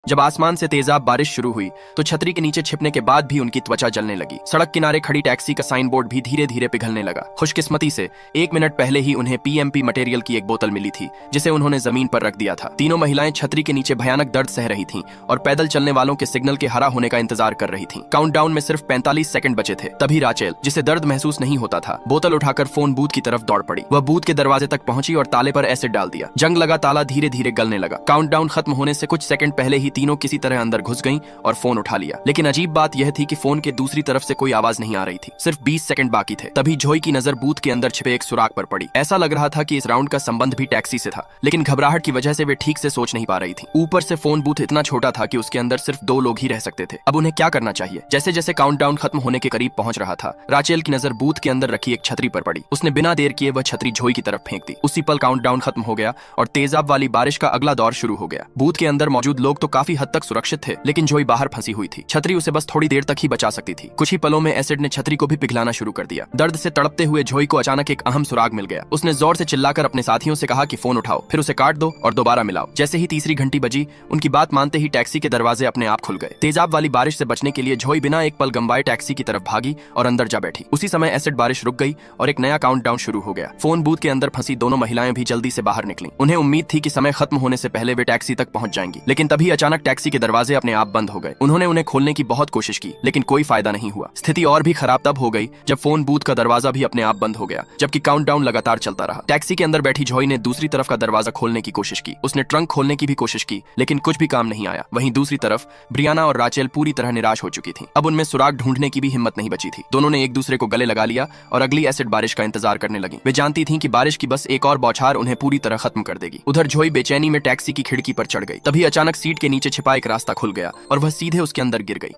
जब आसमान से तेजाब बारिश शुरू हुई तो छतरी के नीचे छिपने के बाद भी उनकी त्वचा जलने लगी। सड़क किनारे खड़ी टैक्सी का साइन बोर्ड भी धीरे धीरे पिघलने लगा। खुशकिस्मती से 1 मिनट पहले ही उन्हें पीएमपी मटेरियल की एक बोतल मिली थी, जिसे उन्होंने जमीन पर रख दिया था। तीनों महिलाएं छतरी के नीचे भयानक दर्द सह रही थीं और पैदल चलने वालों के सिग्नल के हरा होने का इंतजार कर रही थीं। काउंटडाउन में सिर्फ 45 सेकंड बचे थे। तभी राचेल, जिसे दर्द महसूस नहीं होता था, बोतल उठाकर फोन बूथ की तरफ दौड़ पड़ी। वह बूथ के दरवाजे तक पहुंची और ताले पर एसिड डाल दिया। जंग लगा ताला धीरे धीरे गलने लगा। काउंटडाउन खत्म होने से कुछ सेकंड पहले ही तीनों किसी तरह अंदर घुस गईं और फोन उठा लिया। लेकिन अजीब बात यह थी कि फोन के दूसरी तरफ से कोई आवाज नहीं आ रही थी। सिर्फ 20 सेकंड बाकी थे। तभी जोई की नजर बूथ के अंदर छिपे एक सुराग पर पड़ी। ऐसा लग रहा था कि इस राउंड का संबंध भी टैक्सी से था, लेकिन घबराहट की वजह से वे ठीक से सोच नहीं पा रही थी। ऊपर से फोन बूथ इतना छोटा था कि उसके अंदर सिर्फ 2 लोग ही रह सकते थे। अब उन्हें क्या करना चाहिए? जैसे जैसे काउंटडाउन खत्म होने के करीब पहुंच रहा था, राचेल की नजर बूथ के अंदर रखी एक छतरी पर पड़ी। उसने बिना देर किए वह छतरी जोई की तरफ फेंक दी। उसी पल काउंटडाउन खत्म हो गया और तेजाब वाली बारिश का अगला दौर शुरू हो गया। बूथ के अंदर मौजूद लोग तो काफी हद तक सुरक्षित थे, लेकिन जोई बाहर फंसी हुई थी। छतरी उसे बस थोड़ी देर तक ही बचा सकती थी। कुछ ही पलों में एसिड ने छतरी को भी पिघलाना शुरू कर दिया। दर्द से तड़पते हुए जोई को अचानक एक अहम सुराग मिल गया। उसने जोर से चिल्लाकर अपने साथियों से कहा कि फोन उठाओ, फिर उसे काट दो और दोबारा मिलाओ। जैसे ही तीसरी घंटी बजी, उनकी बात मानते ही टैक्सी के दरवाजे अपने आप खुल गए। तेजाब वाली बारिश से बचने के लिए जोई बिना एक पल गंवाए टैक्सी की तरफ भागी और अंदर जा बैठी। उसी समय एसिड बारिश रुक गई और एक नया काउंटडाउन शुरू हो गया। फोन बूथ के अंदर फंसी दोनों महिलाएं भी जल्दी से बाहर निकली। उन्हें उम्मीद थी कि समय खत्म होने से पहले वे टैक्सी तक पहुंच जाएंगी, लेकिन तभी अचानक टैक्सी के दरवाजे अपने आप बंद हो गए। उन्होंने उन्हें खोलने की बहुत कोशिश की, लेकिन कोई फायदा नहीं हुआ। स्थिति और भी खराब तब हो गई जब फोन बूथ का दरवाजा भी अपने आप बंद हो गया, जबकि काउंटडाउन लगातार चलता रहा। टैक्सी के अंदर बैठी जोई ने दूसरी तरफ का दरवाजा खोलने की कोशिश की। उसने ट्रंक खोलने की भी कोशिश की, लेकिन कुछ भी काम नहीं आया। वहीं दूसरी तरफ ब्रियाना और राचेल पूरी तरह निराश हो चुकी थी। अब उनमें सुराग ढूंढने की भी हिम्मत नहीं बची थी। दोनों ने एक दूसरे को गले लगा लिया और अगली एसिड बारिश का इंतजार करने लगी। वे जानती थीं कि बारिश की बस एक और बौछार उन्हें पूरी तरह खत्म कर देगी। उधर जोई बेचैनी में टैक्सी की खिड़की पर चढ़ गई। तभी अचानक सीट के नीचे छिपा एक रास्ता खुल गया और वह सीधे उसके अंदर गिर गई।